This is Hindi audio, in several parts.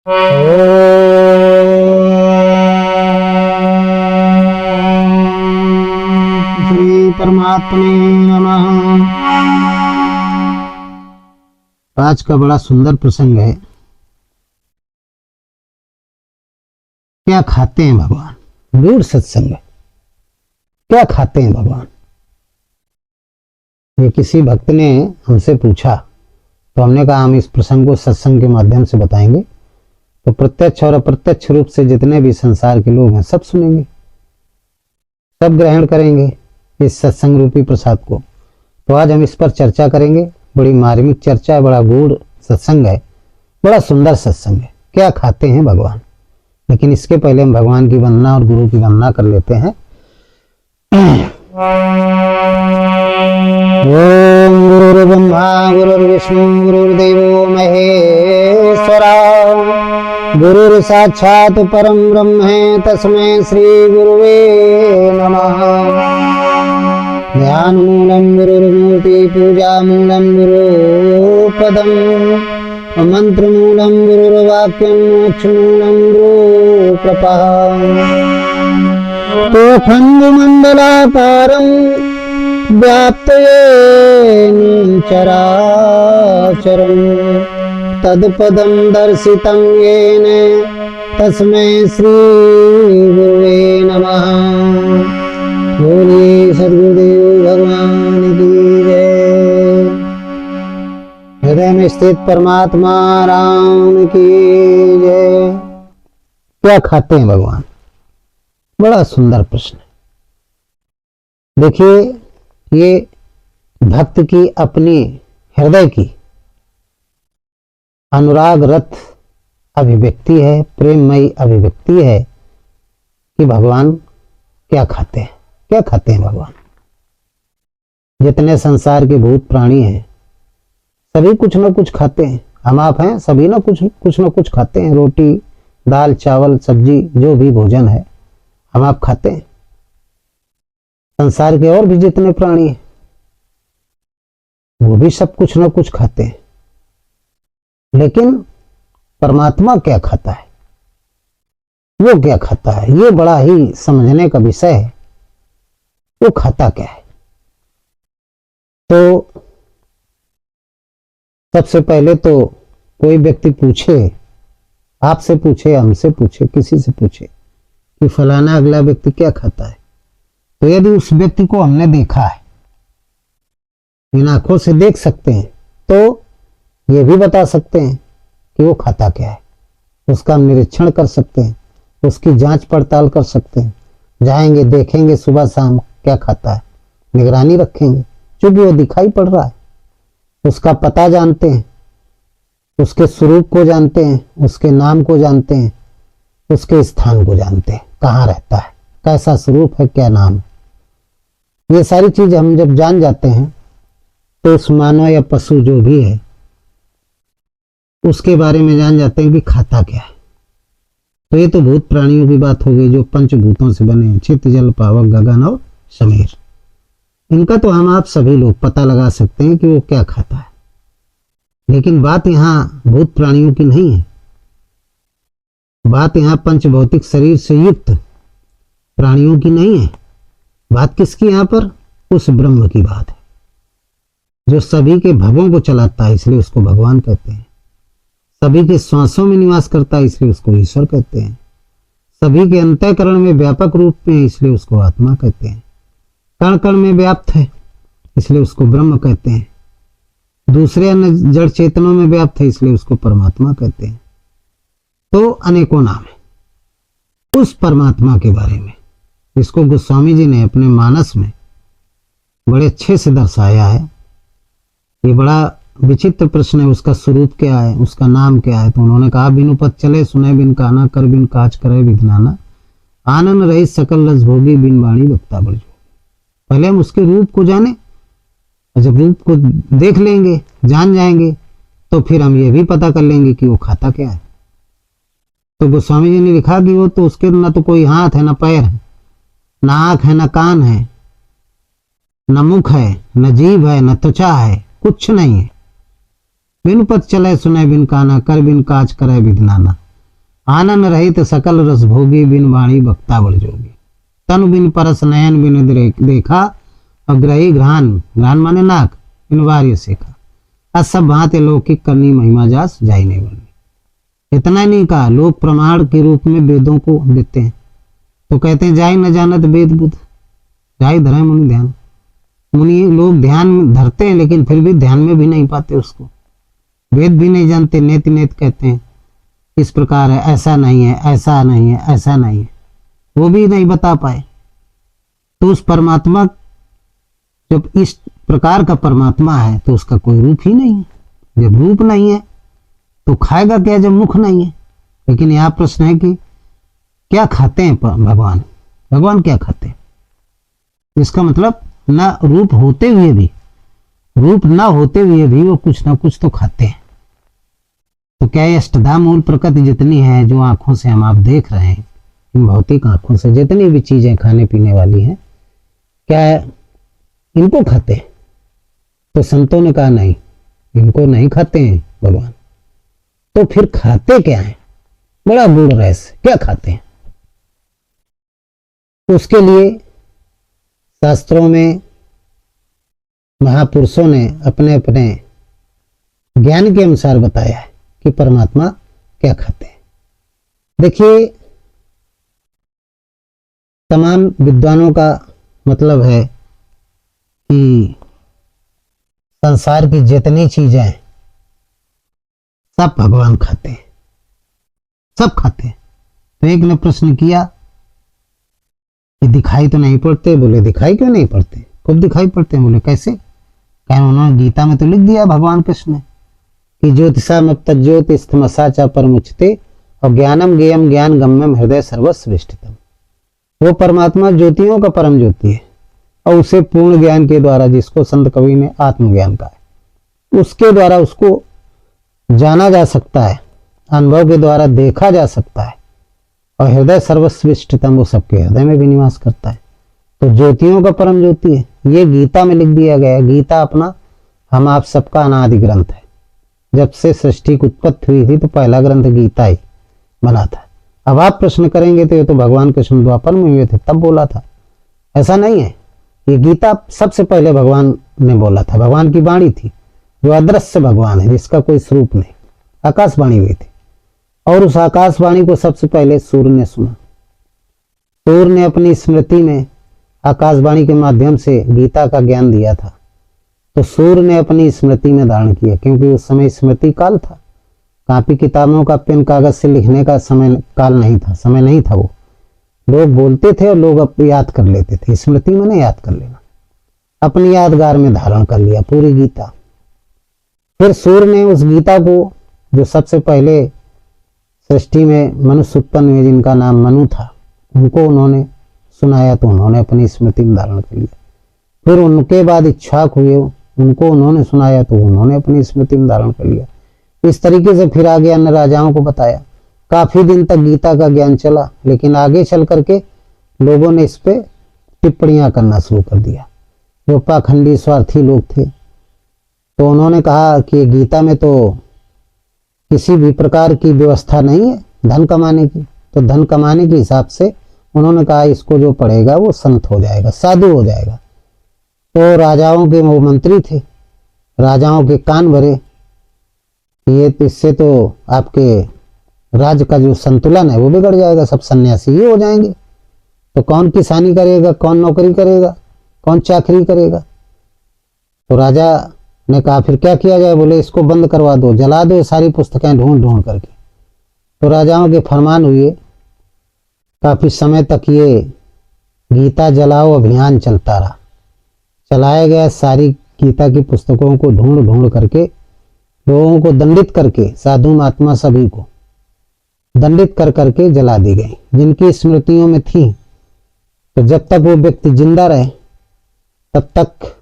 श्री परमात्मे नमः। आज का बड़ा सुंदर प्रसंग है। क्या खाते हैं भगवान? गूढ़ सत्संग। क्या खाते हैं भगवान? ये किसी भक्त ने हमसे पूछा, तो हमने कहा हम इस प्रसंग को सत्संग के माध्यम से बताएंगे, तो प्रत्यक्ष और अप्रत्यक्ष रूप से जितने भी संसार के लोग हैं सब सुनेंगे, सब ग्रहण करेंगे इस सत्संग रूपी प्रसाद को। तो आज हम इस पर चर्चा करेंगे। बड़ी मार्मिक चर्चा है, बड़ा गूढ़ सत्संग है, बड़ा सुंदर सत्संग है। क्या खाते हैं भगवान? लेकिन इसके पहले हम भगवान की वंदना और गुरु की वंदना कर लेते हैं। ओम गुरुर्ब्रह्मा गुरुर्विष्णु गुरुर्देवो महेश्वरा, गुरुर् साक्षात् परम ब्रह्म तस्मै श्री गुरुवे नमः। ध्यान मूलम गुरुर्मूर्ति, पूजा मूलम गुरुपदम, मंत्र मूलम गुरुर्वाक्यम, मोक्ष मूलम गुरु कृपा। तो खंड मंडलाकारं व्याप्तयेन चराचरं, तत्पदं दर्शितं येन तस्मै श्री गुरुवे नमः। बोलिए सद्गुरुदेव भगवान की जय। हृदय में स्थित परमात्मा राम की जय। क्या खाते हैं भगवान? बड़ा सुंदर प्रश्न है। देखिए, ये भक्त की अपनी हृदय की अनुराग रथ अभिव्यक्ति है, प्रेममयी अभिव्यक्ति है कि भगवान क्या खाते हैं। क्या खाते हैं भगवान? जितने संसार के भूत प्राणी हैं सभी कुछ न कुछ खाते हैं। हम आप हैं, सभी ना कुछ न कुछ खाते हैं। रोटी दाल चावल सब्जी जो भी भोजन है हम आप खाते हैं। संसार के और भी जितने प्राणी हैं वो भी सब कुछ न कुछ खाते हैं। लेकिन परमात्मा क्या खाता है? वो क्या खाता है? ये बड़ा ही समझने का विषय है। वो खाता क्या है? तो सबसे पहले तो कोई व्यक्ति पूछे, आपसे पूछे, हमसे पूछे, किसी से पूछे कि फलाना अगला व्यक्ति क्या खाता है, तो यदि उस व्यक्ति को हमने देखा है, इन आंखों से देख सकते हैं, तो ये भी बता सकते हैं कि वो खाता क्या है। उसका निरीक्षण कर सकते हैं, उसकी जांच पड़ताल कर सकते हैं। जाएंगे, देखेंगे सुबह शाम क्या खाता है, निगरानी रखेंगे, क्योंकि वो दिखाई पड़ रहा है। उसका पता जानते हैं, उसके स्वरूप को जानते हैं, उसके नाम को जानते हैं, उसके स्थान को जानते हैं, कहाँ रहता है, कैसा स्वरूप है, क्या नाम है। ये सारी चीज हम जब जान जाते हैं तो उस मानव या पशु जो भी है उसके बारे में जान जाते हैं कि खाता क्या है। तो ये तो भूत प्राणियों की बात हो गई जो पंचभूतों से बने हैं, चित्त जल पावक गगन और समीर। इनका तो हम आप सभी लोग पता लगा सकते हैं कि वो क्या खाता है। लेकिन बात यहाँ भूत प्राणियों की नहीं है। बात यहाँ पंचभौतिक शरीर से युक्त प्राणियों की नहीं है। बात किसकी? यहाँ पर उस ब्रह्म की बात है जो सभी के भवों को चलाता है, इसलिए उसको भगवान कहते हैं। सभी के श्वासों में निवास करता है, इसलिए उसको ईश्वर कहते हैं। सभी के अंतःकरण में व्यापक रूप में, इसलिए उसको आत्मा कहते हैं। कण कण में व्याप्त है, इसलिए उसको ब्रह्म कहते हैं। दूसरे अन्य जड़ चेतनों में व्याप्त है, इसलिए उसको परमात्मा कहते हैं। तो अनेकों नाम है उस परमात्मा के बारे में, जिसको गोस्वामी जी ने अपने मानस में बड़े अच्छे से दर्शाया है। ये बड़ा विचित्र प्रश्न है, उसका स्वरूप क्या है, उसका नाम क्या है। तो उन्होंने कहा, बिनु पद चले सुने बिन काना, कर बिन काज करे विज्ञाना, आनंद रहित सकल रस भोगी, बिन वाणी वक्ता बड़। पहले हम उसके रूप को जाने, और जब रूप को देख लेंगे, जान जाएंगे, तो फिर हम ये भी पता कर लेंगे कि वो खाता क्या है। तो गोस्वामी जी ने लिखा कि वो तो उसके न तो कोई हाथ है, न पैर है, न आंख है, न कान है, न मुख है, न जीभ है, न त्वचा है, कुछ नहीं है। बिन पद चले सुने बिन काना, कर बिन काज करे विज्ञाना, आनन रहित सकल रस भोगी, बिन वाणी वक्ता बड़ जोगी। तनु बिन परस नयन बिन देखा, अग्रही घ्राण, घ्राण माने नाक, बिन वार्य सेखा। आज सब भांति लौकिक करनी महिमा जास, जाई नहीं बननी। इतना नहीं कहा, लोग प्रमाण के रूप में वेदों को देते हैं, तो कहते हैं जाई न जानत वेद बुध, जाई धरे मुनि ध्यान। मुनि लोग ध्यान धरते हैं लेकिन फिर भी ध्यान में भी नहीं पाते उसको, वेद भी नहीं जानते, नेत नेत कहते हैं इस प्रकार है, ऐसा नहीं है, ऐसा नहीं है, ऐसा नहीं है, वो भी नहीं बता पाए। तो उस परमात्मा, जब इस प्रकार का परमात्मा है तो उसका कोई रूप ही नहीं है। जब रूप नहीं है तो खाएगा क्या जब मुख नहीं है। लेकिन यहाँ प्रश्न है कि क्या खाते हैं भगवान, भगवान क्या खाते हैं? इसका मतलब ना रूप होते हुए भी, रूप ना होते हुए भी वो कुछ ना कुछ तो खाते हैं। तो क्या ये अष्टधा मूल प्रकृति जितनी है, जो आंखों से हम आप देख रहे हैं, इन भौतिक आंखों से जितनी भी चीजें खाने पीने वाली हैं, क्या इनको खाते हैं? तो संतों ने कहा नहीं, इनको नहीं खाते हैं भगवान। तो फिर खाते क्या है? बड़ा गूढ़ रहस्य, क्या खाते हैं? उसके लिए शास्त्रों में महापुरुषों ने अपने अपने ज्ञान के अनुसार बताया है कि परमात्मा क्या खाते हैं। देखिए, तमाम विद्वानों का मतलब है कि संसार की जितनी चीजें सब भगवान खाते हैं, सब खाते हैं। तो एक ने प्रश्न किया कि दिखाई तो नहीं पड़ते। बोले दिखाई क्यों नहीं पड़ते, कब दिखाई पड़ते हैं? बोले कैसे? क्या उन्होंने गीता में तो लिख दिया भगवान कृष्ण ने कि ज्योतिषाम तज्ज्योतिस्तमसा च परमुच्यते और ज्ञानम ज्ञेयम ज्ञान गम्यम हृदय सर्वस्विष्टितम। वो परमात्मा ज्योतियों का परम ज्योति है और उसे पूर्ण ज्ञान के द्वारा, जिसको संत कवि ने आत्मज्ञान कहा है, उसके द्वारा उसको जाना जा सकता है, अनुभव के द्वारा देखा जा सकता है। और हृदय सर्वस्विष्टितम, वो सबके हृदय में भी निवास करता है। तो ज्योतियों का परम ज्योति है, ये गीता में लिख दिया गया है। गीता अपना हम आप सबका अनादि ग्रंथ है। जब से सृष्टि की उत्पत्ति हुई थी तो पहला ग्रंथ गीता ही बना था। अब आप प्रश्न करेंगे तो ये तो भगवान कृष्ण द्वापर में हुए थे तब बोला था, ऐसा नहीं है। ये गीता सबसे पहले भगवान ने बोला था, भगवान की वाणी थी, जो अदृश्य भगवान है, जिसका कोई स्वरूप नहीं, आकाशवाणी हुई थी। और उस आकाशवाणी को सबसे पहले सूर्य ने सुना। सूर्य ने अपनी स्मृति में आकाशवाणी के माध्यम से गीता का ज्ञान दिया था। तो सूर्य ने अपनी स्मृति में धारण किया, क्योंकि उस समय स्मृति काल था, कापी किताबों का पेन कागज से लिखने का समय काल नहीं था, समय नहीं था। वो लोग बोलते थे और लोग अब याद कर लेते थे। स्मृति में नहीं याद कर लेना, अपनी यादगार में धारण कर लिया पूरी गीता। फिर सूर्य ने उस गीता को, जो सबसे पहले सृष्टि में मनुष्य उत्पन्न हुए जिनका नाम मनु था, उनको उन्होंने सुनाया, तो उन्होंने अपनी स्मृति में धारण कर लिया। फिर उनके बाद इक्ष्वाक हुए, उनको उन्होंने सुनाया, तो उन्होंने अपनी स्मृति में धारण कर लिया। इस तरीके से फिर आगे अन्य राजाओं को बताया। काफी दिन तक गीता का ज्ञान चला, लेकिन आगे चल करके लोगों ने इस पे टिप्पणियां करना शुरू कर दिया। जो पाखंडी स्वार्थी लोग थे, तो उन्होंने कहा कि गीता में तो किसी भी प्रकार की व्यवस्था नहीं है धन कमाने की। तो धन कमाने के हिसाब से उन्होंने कहा इसको जो पढ़ेगा वो संत हो जाएगा, साधु हो जाएगा। तो राजाओं के वो मंत्री थे, राजाओं के कान भरे, ये इससे तो आपके राज्य का जो संतुलन है वो बिगड़ जाएगा, सब सन्यासी ही हो जाएंगे। तो कौन किसानी करेगा, कौन नौकरी करेगा, कौन चाकरी करेगा? तो राजा ने कहा फिर क्या किया जाए? बोले इसको बंद करवा दो, जला दो सारी पुस्तकें ढूंढ ढूंढ करके। तो राजाओं के फरमान हुए। काफी समय तक ये गीता जलाओ अभियान चलता रहा, चलाया गया। सारी गीता की पुस्तकों को ढूंढ ढूंढ करके लोगों को दंडित करके, साधु महात्मा सभी को दंडित कर करके जला दी गई, जिनकी स्मृतियों में थी। तो जब तक वो व्यक्ति जिंदा रहे तब तक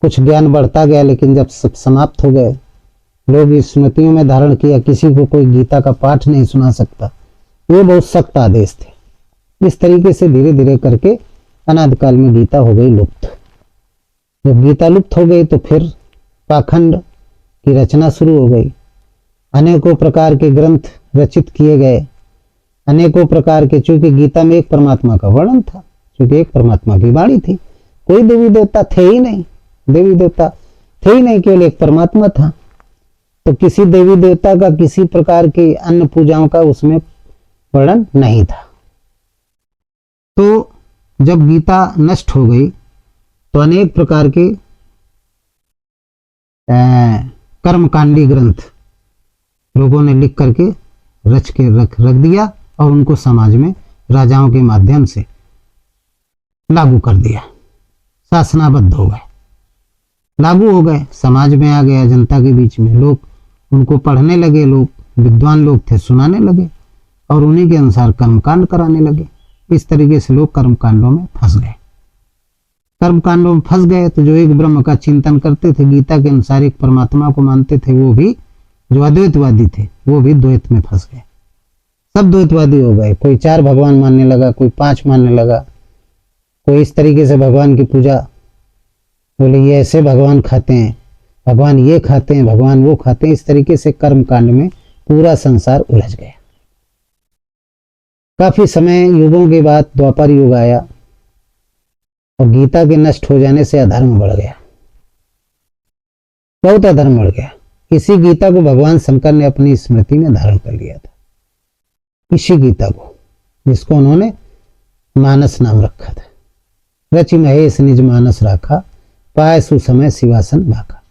कुछ ज्ञान बढ़ता गया, लेकिन जब सब समाप्त हो गए, लोग स्मृतियों में धारण किया, किसी को कोई गीता का पाठ नहीं सुना सकता, ये बहुत सख्त आदेश थे। इस तरीके से धीरे धीरे करके अनादिकाल में गीता हो गई लुप्त। जब गीता लुप्त हो गई तो फिर पाखंड की रचना शुरू हो गई। अनेकों प्रकार के ग्रंथ रचित किए गए, अनेकों प्रकार के, चूंकि गीता में एक परमात्मा का वर्णन था, चूंकि एक परमात्मा की वाणी थी, कोई देवी देवता थे ही नहीं, देवी देवता थे ही नहीं, केवल एक परमात्मा था। तो किसी देवी देवता का, किसी प्रकार की अन्य पूजाओं का उसमें वर्णन नहीं था। तो जब गीता नष्ट हो गई तो अनेक प्रकार के कर्मकांडी ग्रंथ लोगों ने लिख करके रच के रख दिया और उनको समाज में राजाओं के माध्यम से लागू कर दिया, शासनाबद्ध हो गए, लागू हो गए, समाज में आ गया, जनता के बीच में लोग उनको पढ़ने लगे, लोग विद्वान लोग थे सुनाने लगे और उन्हीं के अनुसार कर्मकांड कराने लगे। इस तरीके से लोग कर्मकांडों में फंस गए। कर्मकांडों में फंस गए तो जो एक ब्रह्म का चिंतन करते थे, गीता के अनुसार एक परमात्मा को मानते थे, वो भी जो अद्वैतवादी थे वो भी द्वैत में फंस गए। सब द्वैतवादी हो गए, कोई 4 भगवान मानने लगा, कोई 5 मानने लगा, कोई इस तरीके से भगवान की पूजा, बोले ये ऐसे भगवान खाते हैं, भगवान ये खाते हैं, भगवान वो खाते हैं। इस तरीके से कर्मकांड में पूरा संसार उलझ गया। काफी समय युगों के बाद द्वापर युग आया और गीता के नष्ट हो जाने से अधर्म बढ़ गया, बहुत अधर्म बढ़ गया। इसी गीता को भगवान शंकर ने अपनी स्मृति में धारण कर लिया था, इसी गीता को, जिसको उन्होंने मानस नाम रखा था। रचि महेश निज मानस राखा, पाए सुसमय शिवासन भाका।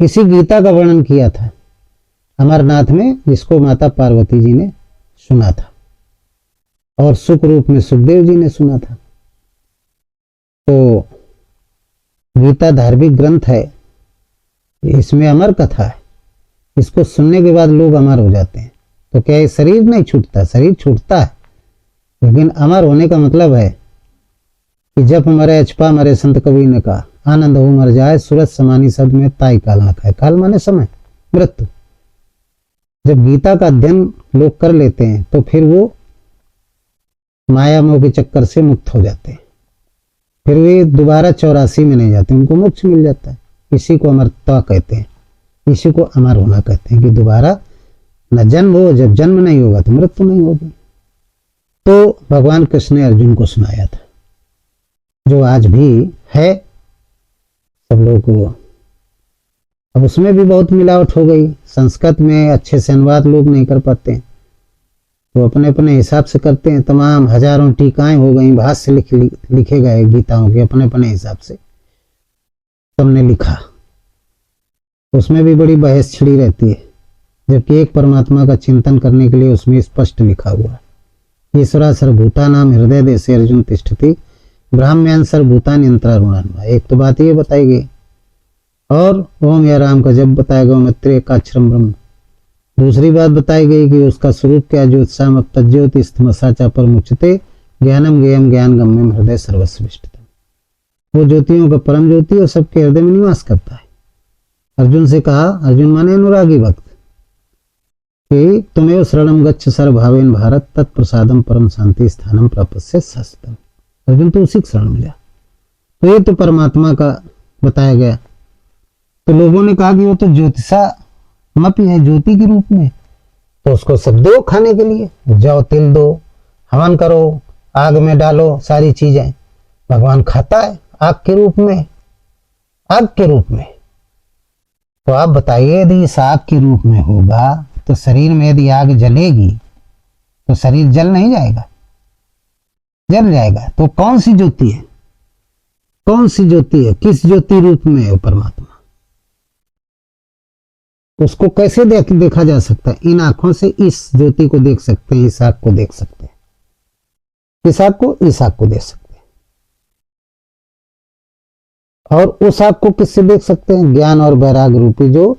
इसी गीता का वर्णन किया था अमरनाथ में, जिसको माता पार्वती जी ने सुना था और सुख रूप में सुखदेव जी ने सुना था। तो गीता धार्मिक ग्रंथ है, इसमें अमर कथा है, इसको सुनने के बाद लोग अमर हो जाते हैं। तो क्या ये शरीर नहीं छूटता? शरीर छूटता है, लेकिन अमर होने का मतलब है कि जब मरे अछपा मरे, संत कबीर ने कहा, आनंद हो मर जाए सूरज समानी शब्द में ताई काल न खाए। काल माने समय, मृत्यु। जब गीता का अध्ययन लोग कर लेते हैं तो फिर वो माया मोह के चक्कर से मुक्त हो जाते हैं, फिर वे दोबारा 84 में नहीं जाते, उनको मोक्ष मिल जाता है। इसी को अमरता कहते हैं, इसी को अमर होना कहते हैं कि दोबारा न जन्म हो, जब जन्म नहीं होगा तो मृत्यु नहीं होगी। तो भगवान कृष्ण ने अर्जुन को सुनाया था, जो आज भी है। सब लोग को अब उसमें भी बहुत मिलावट हो गई, संस्कृत में अच्छे से अनुवाद लोग नहीं कर पाते हैं, तो अपने अपने हिसाब से करते हैं। तमाम हजारों टीकाएं हो गई, भाष्य लिखे गए गीताओं के अपने अपने हिसाब से, सबने लिखा। उसमें भी बड़ी बहस छिड़ी रहती है, जबकि एक परमात्मा का चिंतन करने के लिए उसमें स्पष्ट लिखा हुआ है, ईश्वरा सर्वभूतानां हृदय देशे अर्जुन तिष्ठति ब्राह्मण सर्वभूतानि यंत्रारुणान्वा। एक तो बात ये बताई गई, और ओम या राम का जब बताया गया, मैत्रेय एकाक्षरम ब्रह्म। दूसरी बात बताई गई कि उसका स्वरूप क्या, ज्योतिषाम अब तज्ज्योति स्थमसाचा पर मुच्यते ज्ञानम ज्ञेयम ज्ञान गम्यम हृदय सर्वस्विष्टतम। वो ज्योतियों का परम ज्योति और सबके हृदय में निवास करता है। अर्जुन से कहा, अर्जुन माने अनुरागी भक्त, कि तुम्हें शरणम गच्छ सर्वभावेन भारत तत्प्रसादम परम शांति स्थानम प्राप्स्य सस्तम। अर्जुन तो उसी शरण में जा। तो ये तो परमात्मा का बताया गया। तो लोगों ने कहा कि वो तो ज्योतिषा मपी है, ज्योति के रूप में, तो उसको सब दो खाने के लिए, जाओ तिल दो, हवन करो, आग में डालो, सारी चीजें। भगवान खाता है आग के रूप में, आग के रूप में। तो आप बताइए, यदि इस आग के रूप में होगा तो शरीर में यदि आग जलेगी तो शरीर जल नहीं जाएगा? जल जाएगा। तो कौन सी ज्योति है? कौन सी ज्योति है? किस ज्योति रूप में है परमात्मा? उसको कैसे देखा जा सकता है? इन आंखों से इस ज्योति को देख सकते हैं, इस आग को देख सकते हैं, इस आग को, इस आग को देख सकते हैं। और उस आग को किससे देख सकते हैं? ज्ञान और वैराग रूपी जो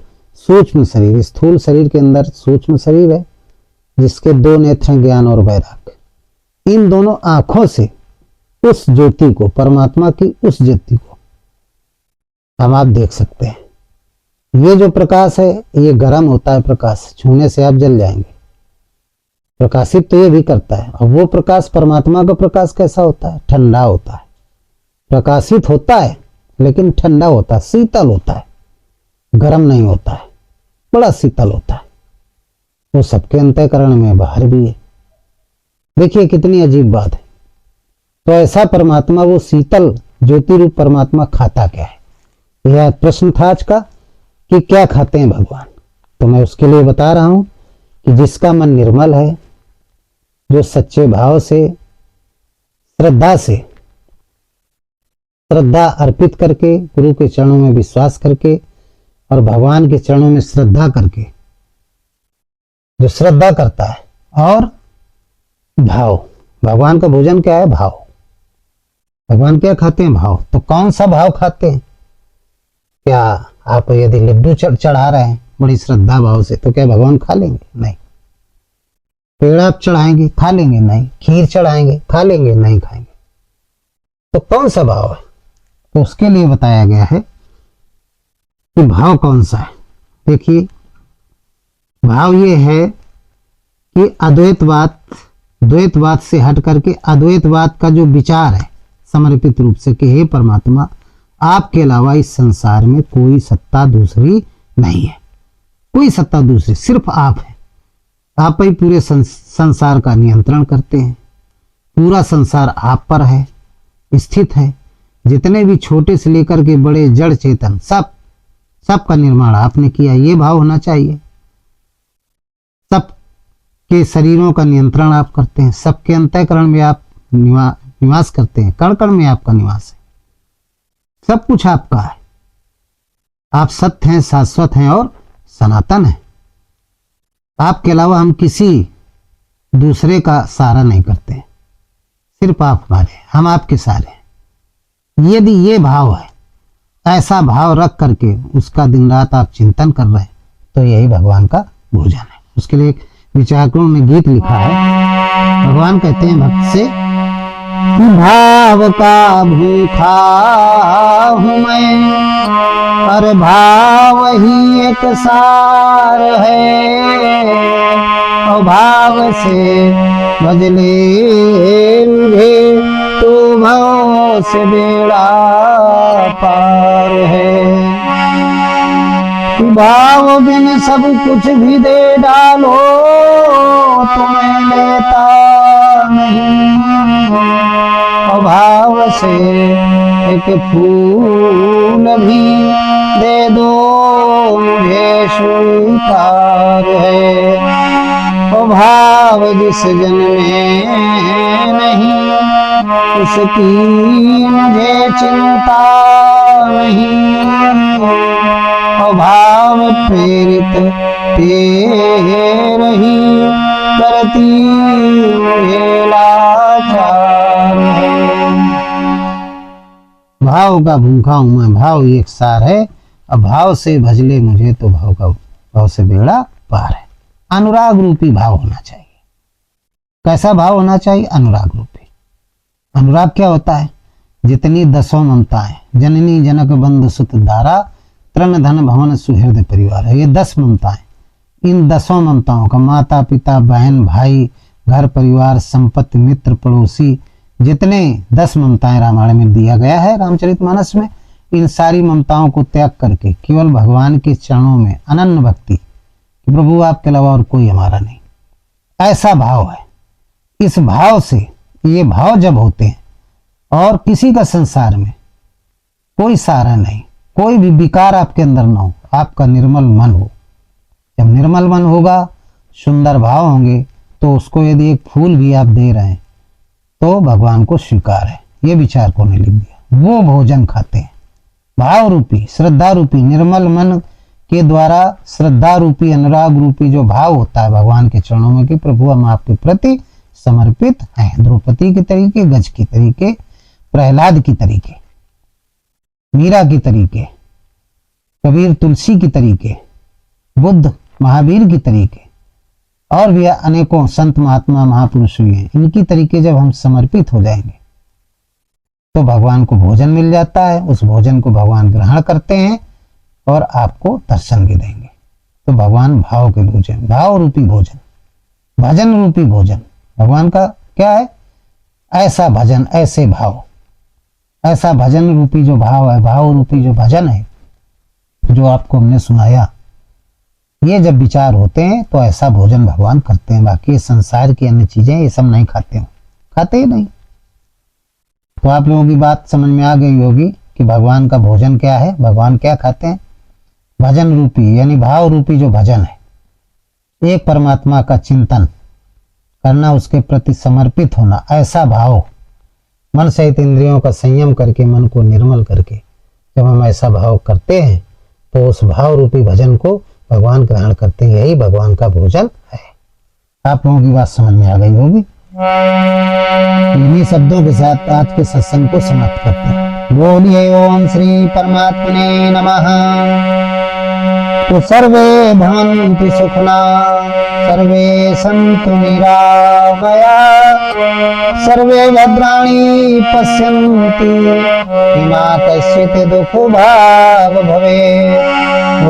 सूक्ष्म शरीर, स्थूल शरीर के अंदर सूक्ष्म शरीर है, जिसके 2 नेत्र हैं, ज्ञान और वैराग। इन दोनों आंखों से उस ज्योति को, परमात्मा की उस ज्योति को हम आप देख सकते हैं। ये जो प्रकाश है, ये गर्म होता है, प्रकाश छूने से आप जल जाएंगे। प्रकाशित तो ये भी करता है। और वो प्रकाश, परमात्मा का प्रकाश कैसा होता है? ठंडा होता है। प्रकाशित होता है लेकिन ठंडा होता है, शीतल होता है, गर्म नहीं होता है, बड़ा शीतल होता है। वो सबके अंतःकरण में, बाहर भी है। देखिए कितनी अजीब बात है। तो ऐसा परमात्मा, वो शीतल ज्योति रूप परमात्मा खाता क्या है? यह प्रश्न था आज का कि क्या खाते हैं भगवान। तो मैं उसके लिए बता रहा हूं कि जिसका मन निर्मल है, जो सच्चे भाव से, श्रद्धा अर्पित करके, गुरु के चरणों में विश्वास करके और भगवान के चरणों में श्रद्धा करके, जो श्रद्धा करता है और भाव, भगवान का भोजन क्या है? भाव। भगवान क्या खाते हैं? भाव। तो कौन सा भाव खाते हैं? क्या आप यदि लड्डू चढ़ा रहे हैं बड़ी श्रद्धा भाव से, तो क्या भगवान खा लेंगे? नहीं। पेड़ आप चढ़ाएंगे, खा लेंगे? नहीं। खीर चढ़ाएंगे, खा लेंगे? नहीं खाएंगे। तो कौन सा भाव है? तो उसके लिए बताया गया है कि भाव कौन सा है। देखिए, भाव ये है कि द्वैतवाद से हट करके अद्वैतवाद का जो विचार है समर्पित रूप से कि हे परमात्मा, आपके अलावा इस संसार में कोई सत्ता दूसरी नहीं है, कोई सत्ता दूसरी, सिर्फ आप है। आप ही पूरे संसार का नियंत्रण करते हैं, पूरा संसार आप पर है, स्थित है। जितने भी छोटे से लेकर के बड़े जड़ चेतन, सब का निर्माण आपने किया। ये भाव होना चाहिए। सब के शरीरों का नियंत्रण आप करते हैं, सबके अंतःकरण में आप निवास करते हैं, कण कण में आपका निवास है, सब कुछ आपका है। आप सत्य हैं, शाश्वत हैं और सनातन हैं। आपके अलावा हम किसी दूसरे का सहारा नहीं करते, सिर्फ आप हमारे, हम आपके सहारे हैं। यदि ये भाव है, ऐसा भाव रख करके उसका दिन रात आप चिंतन कर रहे हैं, तो यही भगवान का भोजन है। उसके लिए एक विचारकों ने गीत लिखा है। भगवान कहते हैं भक्त से, भाव का भूखा हूं मैं, और भाव ही एक सार है, और भाव से बदले मुझे तो भाव से बेड़ा पार है। भाव बिन सब कुछ भी दे डालो तो मैं लेता नहीं, भाव से एक फूल भी दे दो मुझे स्वीकार है। ओ भाव जिस जन में नहीं, उसकी मुझे चिंता नहीं, ओ भाव प्रेरित तेरे ही करती मुझे लाचार है। भाव का भूखा हूं मैं, भाव एक सार है, अब भाव से भजले मुझे तो भाव से बेड़ा पार है। अनुराग रूपी भाव होना चाहिए। कैसा भाव होना चाहिए? अनुराग रूपी। अनुराग क्या होता है? जितनी दसों ममताएं, जननी जनक बंधु सुत दारा, तृण धन भवन सुहृद परिवार है, ये 10 ममताएं। इन 10 ममताओं का माता पिता बहन भाई घर परिवार संपत्ति मित्र पड़ोसी, जितने 10 ममताएं रामायण में दिया गया है, रामचरितमानस में, इन सारी ममताओं को त्याग करके केवल भगवान के चरणों में अनन्य भक्ति, प्रभु आपके अलावा और कोई हमारा नहीं, ऐसा भाव है। इस भाव से, ये भाव जब होते हैं और किसी का संसार में कोई सहारा नहीं, कोई भी विकार आपके अंदर ना हो, आपका निर्मल मन हो, जब निर्मल मन होगा, सुंदर भाव होंगे, तो उसको यदि एक फूल भी आप दे रहे हैं तो भगवान को स्वीकार है। ये विचारकों ने लिख दिया। वो भोजन खाते हैं भाव रूपी, श्रद्धा रूपी, निर्मल मन के द्वारा श्रद्धा रूपी, अनुराग रूपी जो भाव होता है भगवान के चरणों में कि प्रभु हम आपके प्रति समर्पित हैं। द्रौपदी के तरीके, गज की तरीके, प्रहलाद की तरीके, मीरा की तरीके, कबीर तुलसी की तरीके, बुद्ध महावीर की तरीके, और भी अनेकों संत महात्मा महापुरुष हुए हैं। इनकी तरीके जब हम समर्पित हो जाएंगे तो भगवान को भोजन मिल जाता है। उस भोजन को भगवान ग्रहण करते हैं और आपको दर्शन भी देंगे। तो भगवान भाव के भोजन, भाव रूपी भोजन, भजन रूपी भोजन, भगवान का क्या है? ऐसा भजन, ऐसे भाव, ऐसा भजन रूपी जो भाव है, भाव रूपी जो भजन है, जो आपको हमने सुनाया, ये जब विचार होते हैं तो ऐसा भोजन भगवान करते हैं। बाकी संसार की अन्य चीजें ये सब नहीं खाते हो, खाते ही नहीं। तो आप लोगों की बात समझ में आ गई होगी कि भगवान का भोजन क्या है, भगवान क्या खाते हैं। भजन रूपी यानी भाव रूपी जो भजन है, एक परमात्मा का चिंतन करना, उसके प्रति समर्पित होना, ऐसा भाव, मन सहित इंद्रियों का संयम करके, मन को निर्मल करके जब हम ऐसा भाव करते हैं तो उस भाव रूपी भजन को भगवान ग्रहण करते हैं। यही भगवान का भोजन है। आप लोगों की बात समझ में आ गई होगी। इन्हीं शब्दों के साथ आज के सत्संग को समाप्त करते हैं। बोलिए ओम श्री परमात्मने नमः। तो सर्वे भवन्तु सुखिना, सर्वे सन्तु निरामया, सर्वे भद्राणि पश्यन्तु मा कश्चित् दुःखभाग् भवेत्।